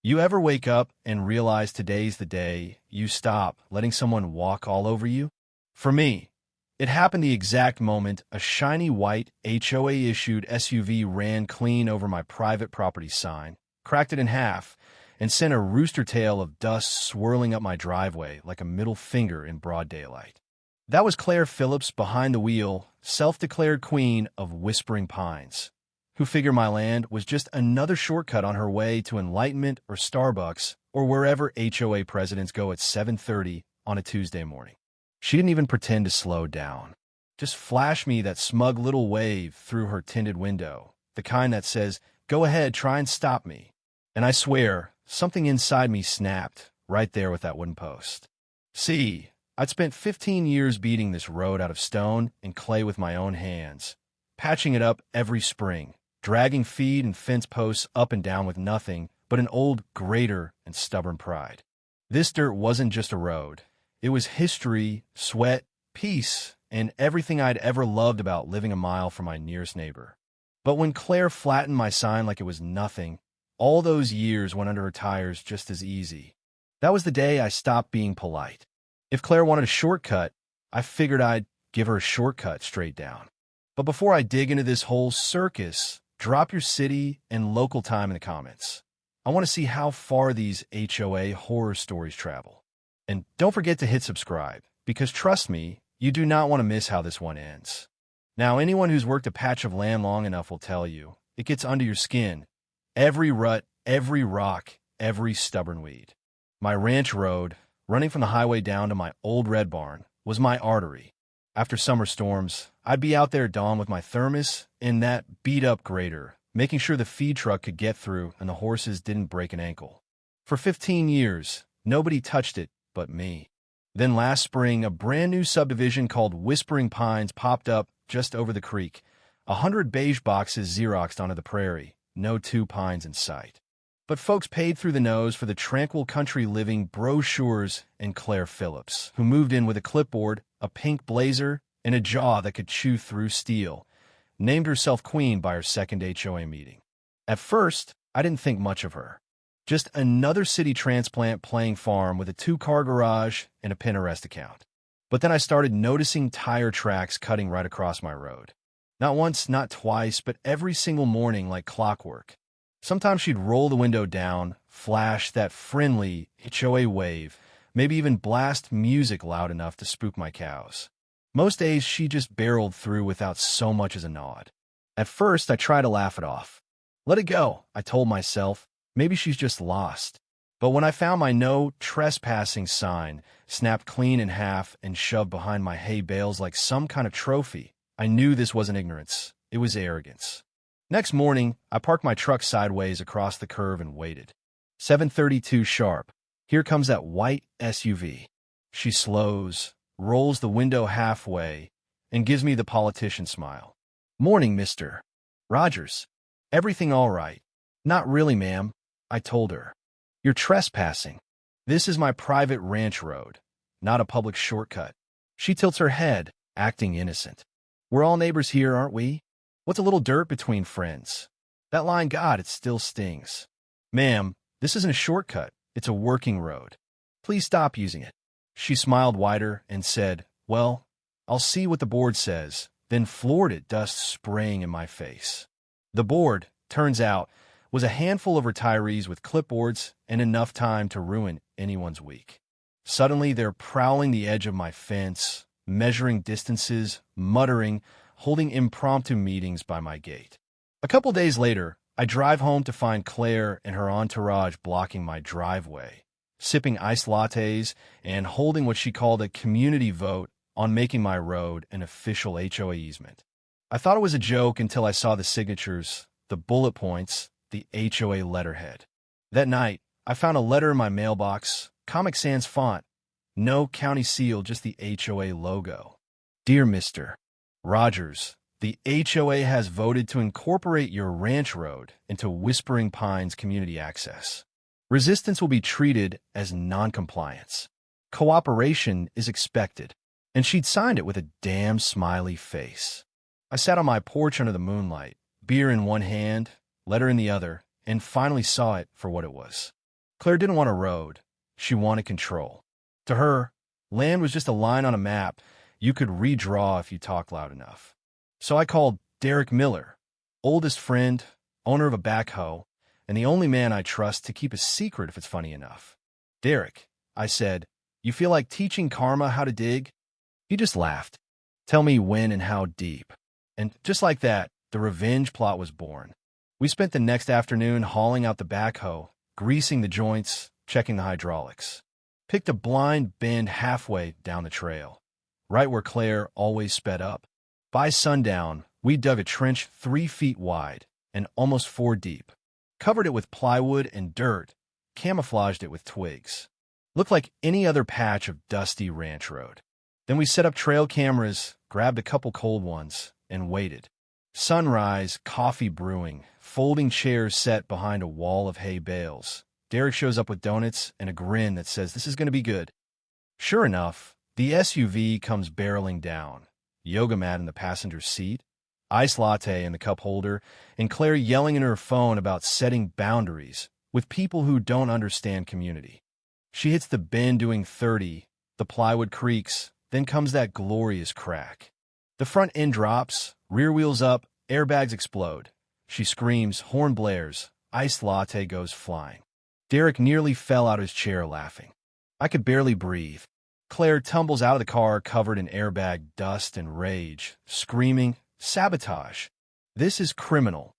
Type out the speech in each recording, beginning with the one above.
You ever wake up and realize today's the day you stop letting someone walk all over you? For me, it happened the exact moment a shiny white HOA-issued SUV ran clean over my private property sign, cracked it in half, and sent a rooster tail of dust swirling up my driveway like a middle finger in broad daylight. That was Claire Phillips behind the wheel, self-declared queen of Whispering Pines, who figured my land was just another shortcut on her way to Enlightenment or Starbucks or wherever HOA presidents go at 7:30 on a Tuesday morning. She didn't even pretend to slow down. Just flashed me that smug little wave through her tinted window, the kind that says, "Go ahead, try and stop me." And I swear, something inside me snapped right there with that wooden post. See, I'd spent 15 years beating this road out of stone and clay with my own hands, patching it up every spring, dragging feed and fence posts up and down with nothing but an old grater and stubborn pride. This dirt wasn't just a road. It was history, sweat, peace, and everything I'd ever loved about living a mile from my nearest neighbor. But when Claire flattened my sign like it was nothing, all those years went under her tires just as easy. That was the day I stopped being polite. If Claire wanted a shortcut, I figured I'd give her a shortcut straight down. But before I dig into this whole circus, drop your city and local time in the comments. I want to see how far these HOA horror stories travel. And don't forget to hit subscribe, because trust me, you do not want to miss how this one ends. Now, anyone who's worked a patch of land long enough will tell you, it gets under your skin. Every rut, every rock, every stubborn weed. My ranch road, running from the highway down to my old red barn, was my artery. After summer storms, I'd be out there at dawn with my thermos and that beat-up grater, making sure the feed truck could get through and the horses didn't break an ankle. For 15 years, nobody touched it but me. Then last spring, a brand new subdivision called Whispering Pines popped up just over the creek. 100 beige boxes Xeroxed onto the prairie, no two pines in sight. But folks paid through the nose for the tranquil country living brochures and Claire Phillips, who moved in with a clipboard, a pink blazer, and a jaw that could chew through steel, named herself queen by her second HOA meeting. At first, I didn't think much of her. Just another city transplant playing farm with a 2-car garage and a Pinterest account. But then I started noticing tire tracks cutting right across my road. Not once, not twice, but every single morning like clockwork. Sometimes she'd roll the window down, flash that friendly HOA wave, maybe even blast music loud enough to spook my cows. Most days, she just barreled through without so much as a nod. At first, I tried to laugh it off. Let it go, I told myself. Maybe she's just lost. But when I found my no trespassing sign snapped clean in half and shoved behind my hay bales like some kind of trophy, I knew this wasn't ignorance. It was arrogance. Next morning, I parked my truck sideways across the curve and waited. 7:32 sharp. Here comes that white SUV. She slows, rolls the window halfway, and gives me the politician smile. "Morning, Mr. Rogers. Everything all right?" "Not really, ma'am," I told her. "You're trespassing. This is my private ranch road, not a public shortcut." She tilts her head, acting innocent. "We're all neighbors here, aren't we? What's a little dirt between friends?" That line, God, it still stings. "Ma'am, this isn't a shortcut. It's a working road. Please stop using it." She smiled wider and said, "Well, I'll see what the board says," then floored it, dust spraying in my face. The board, turns out, was a handful of retirees with clipboards and enough time to ruin anyone's week. Suddenly, they're prowling the edge of my fence, measuring distances, muttering, holding impromptu meetings by my gate. A couple days later, I drive home to find Claire and her entourage blocking my driveway, sipping iced lattes and holding what she called a community vote on making my road an official HOA easement. I thought it was a joke until I saw the signatures, the bullet points, the HOA letterhead. That night, I found a letter in my mailbox, Comic Sans font, no county seal, just the HOA logo. "Dear Mr. Rogers, the HOA has voted to incorporate your ranch road into Whispering Pines community access. Resistance will be treated as noncompliance. Cooperation is expected." And she'd signed it with a damn smiley face. I sat on my porch under the moonlight, beer in one hand, letter in the other, and finally saw it for what it was. Claire didn't want a road. She wanted control. To her, land was just a line on a map you could redraw if you talked loud enough. So I called Derek Miller, oldest friend, owner of a backhoe, and the only man I trust to keep a secret if it's funny enough. Derek, I said, you feel like teaching karma how to dig? He just laughed. Tell me when and how deep. And just like that, the revenge plot was born. We spent the next afternoon hauling out the backhoe, greasing the joints, checking the hydraulics. Picked a blind bend halfway down the trail, right where Claire always sped up. By sundown, we dug a trench 3 feet wide and almost 4 deep, covered it with plywood and dirt, camouflaged it with twigs. Looked like any other patch of dusty ranch road. Then we set up trail cameras, grabbed a couple cold ones, and waited. Sunrise, coffee brewing, folding chairs set behind a wall of hay bales. Derek shows up with donuts and a grin that says this is going to be good. Sure enough, the SUV comes barreling down. Yoga mat in the passenger seat, iced latte in the cup holder, and Claire yelling in her phone about setting boundaries with people who don't understand community. She hits the bend doing 30, the plywood creaks, then comes that glorious crack. The front end drops, rear wheels up, airbags explode. She screams, horn blares, iced latte goes flying. Derek nearly fell out of his chair laughing. I could barely breathe. Claire tumbles out of the car covered in airbag dust and rage, screaming, sabotage. This is criminal.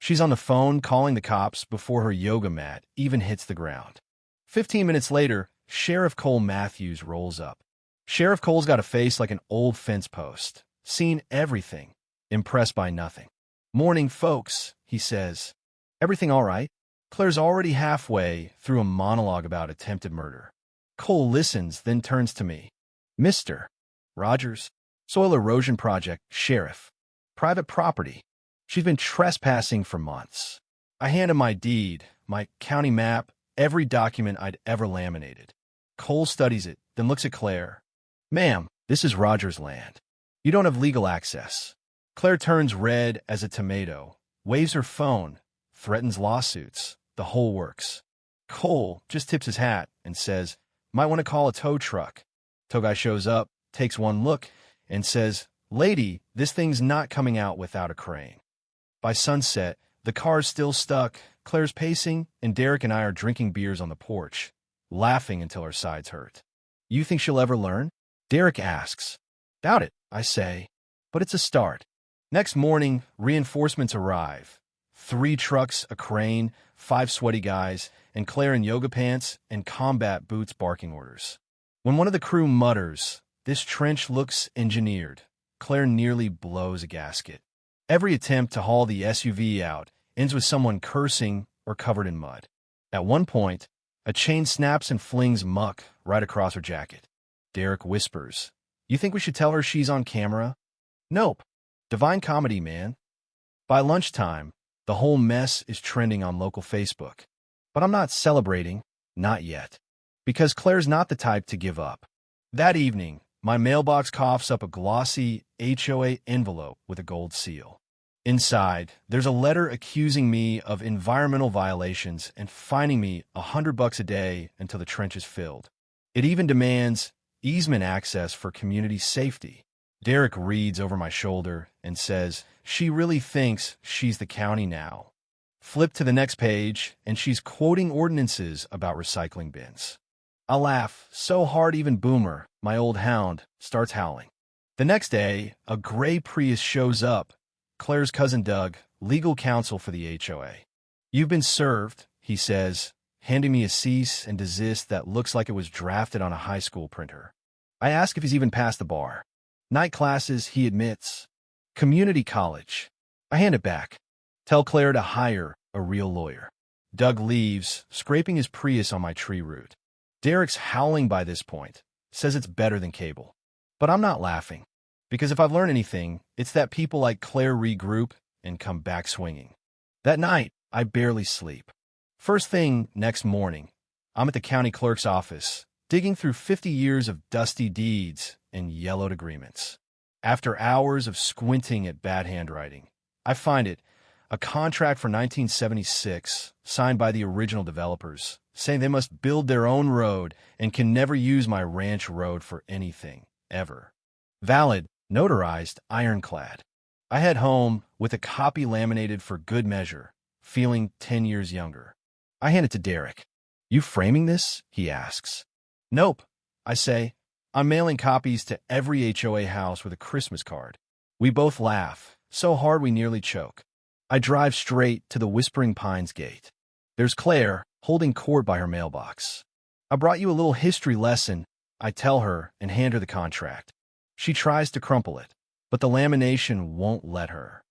She's on the phone calling the cops before her yoga mat even hits the ground. 15 minutes later, Sheriff Cole Matthews rolls up. Sheriff Cole's got a face like an old fence post. Seen everything. Impressed by nothing. Morning, folks, he says. Everything all right? Claire's already halfway through a monologue about attempted murder. Cole listens, then turns to me. Mr. Rogers, Soil Erosion Project, Sheriff. Private property. She's been trespassing for months. I hand him my deed, my county map, every document I'd ever laminated. Cole studies it, then looks at Claire. Ma'am, this is Rogers' land. You don't have legal access. Claire turns red as a tomato, waves her phone, threatens lawsuits, the whole works. Cole just tips his hat and says, might want to call a tow truck. Tow guy shows up, takes one look, and says, lady, this thing's not coming out without a crane. By sunset, the car's still stuck, Claire's pacing, and Derek and I are drinking beers on the porch, laughing until our sides hurt. You think she'll ever learn? Derek asks. Doubt it, I say. But it's a start. Next morning, reinforcements arrive. 3 trucks, a crane, 5 sweaty guys, and Claire in yoga pants and combat boots barking orders. When one of the crew mutters, this trench looks engineered, Claire nearly blows a gasket. Every attempt to haul the SUV out ends with someone cursing or covered in mud. At one point, a chain snaps and flings muck right across her jacket. Derek whispers, you think we should tell her she's on camera? Nope. Divine comedy, man. By lunchtime, the whole mess is trending on local Facebook. But I'm not celebrating, not yet, because Claire's not the type to give up. That evening, my mailbox coughs up a glossy HOA envelope with a gold seal. Inside, there's a letter accusing me of environmental violations and fining me $100 a day until the trench is filled. It even demands easement access for community safety. Derek reads over my shoulder and says, she really thinks she's the county now. Flip to the next page, and she's quoting ordinances about recycling bins. I laugh so hard even Boomer, my old hound, starts howling. The next day, a gray Prius shows up. Claire's cousin Doug, legal counsel for the HOA. You've been served, he says, handing me a cease and desist that looks like it was drafted on a high school printer. I ask if he's even passed the bar. Night classes, he admits. Community college. I hand it back. Tell Claire to hire a real lawyer. Doug leaves, scraping his Prius on my tree root. Derek's howling by this point, says it's better than cable. But I'm not laughing, because if I've learned anything, it's that people like Claire regroup and come back swinging. That night, I barely sleep. First thing next morning, I'm at the county clerk's office, digging through 50 years of dusty deeds and yellowed agreements. After hours of squinting at bad handwriting, I find it, a contract for 1976, signed by the original developers, saying they must build their own road and can never use my ranch road for anything, ever. Valid, notarized, ironclad. I head home with a copy laminated for good measure, feeling 10 years younger. I hand it to Derek. "You framing this?" he asks. "Nope," I say. "I'm mailing copies to every HOA house with a Christmas card." We both laugh, so hard we nearly choke. I drive straight to the Whispering Pines gate. There's Claire, holding court by her mailbox. "I brought you a little history lesson," I tell her and hand her the contract. She tries to crumple it, but the lamination won't let her.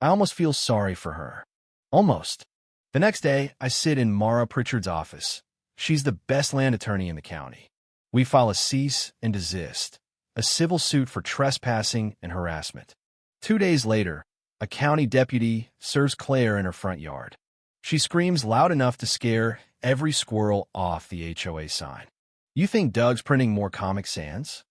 I almost feel sorry for her. Almost. The next day, I sit in Mara Pritchard's office. She's the best land attorney in the county. We file a cease and desist, a civil suit for trespassing and harassment. 2 days later, a county deputy serves Claire in her front yard. She screams loud enough to scare every squirrel off the HOA sign. "You think Doug's printing more Comic Sans?"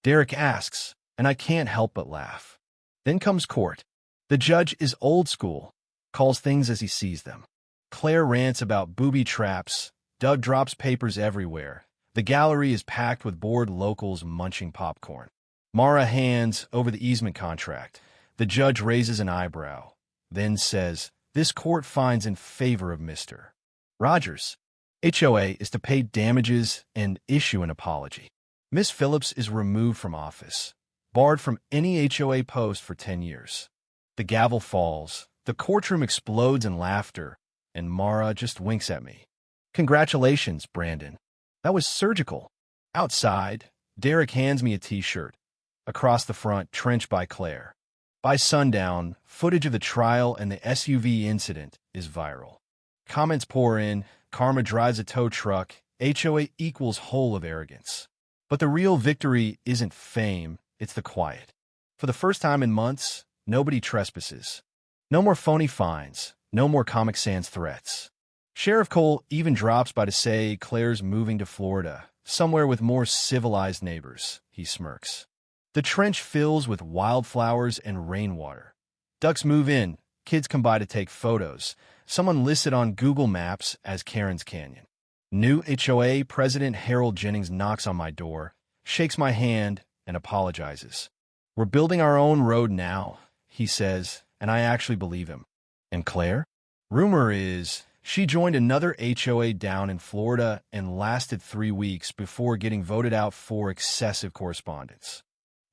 Derek asks, and I can't help but laugh. Then comes court. The judge is old school, calls things as he sees them. Claire rants about booby traps. Doug drops papers everywhere. The gallery is packed with bored locals munching popcorn. Mara hands over the easement contract. The judge raises an eyebrow, then says, "This court finds in favor of Mr. Rogers. HOA is to pay damages and issue an apology. Miss Phillips is removed from office, barred from any HOA post for 10 years. The gavel falls, the courtroom explodes in laughter, and Mara just winks at me. "Congratulations, Brandon. That was surgical." Outside, Derek hands me a t-shirt. Across the front, "Trench by Claire." By sundown, footage of the trial and the SUV incident is viral. Comments pour in, "Karma drives a tow truck, HOA equals whole of arrogance." But the real victory isn't fame, it's the quiet. For the first time in months, nobody trespasses. No more phony fines, no more Comic Sans threats. Sheriff Cole even drops by to say Claire's moving to Florida, somewhere with more civilized neighbors. He smirks. The trench fills with wildflowers and rainwater. Ducks move in, kids come by to take photos. Someone listed on Google Maps as Karen's Canyon. New HOA President Harold Jennings knocks on my door, shakes my hand, and apologizes. "We're building our own road now," he says, and I actually believe him. And Claire? Rumor is she joined another HOA down in Florida and lasted 3 weeks before getting voted out for excessive correspondence.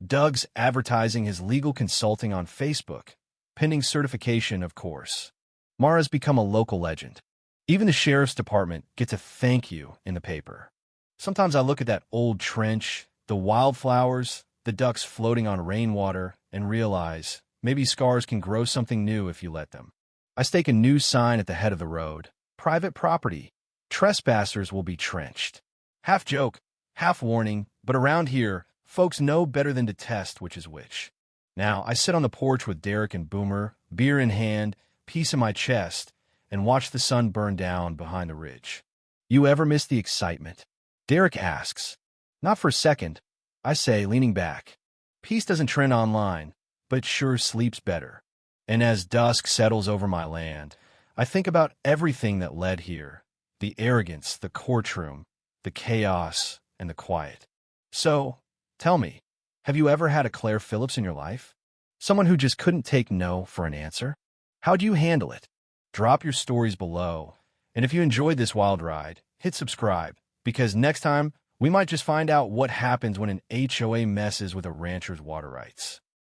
Doug's advertising his legal consulting on Facebook, pending certification, of course. Mara's become a local legend. Even the sheriff's department gets a thank you in the paper. Sometimes I look at that old trench, the wildflowers, the ducks floating on rainwater, and realize maybe scars can grow something new if you let them. I stake a new sign at the head of the road. Private property. Trespassers will be trenched. Half joke, half warning, but around here, folks know better than to test which is which. Now, I sit on the porch with Derek and Boomer, beer in hand, peace in my chest, and watch the sun burn down behind the ridge. "You ever miss the excitement?" Derek asks. "Not for a second," I say, leaning back. Peace doesn't trend online, but it sure sleeps better. And as dusk settles over my land, I think about everything that led here. The arrogance, the courtroom, the chaos, and the quiet. So, tell me, have you ever had a Claire Phillips in your life? Someone who just couldn't take no for an answer? How'd you handle it? Drop your stories below. And if you enjoyed this wild ride, hit subscribe, because next time we might just find out what happens when an HOA messes with a rancher's water rights.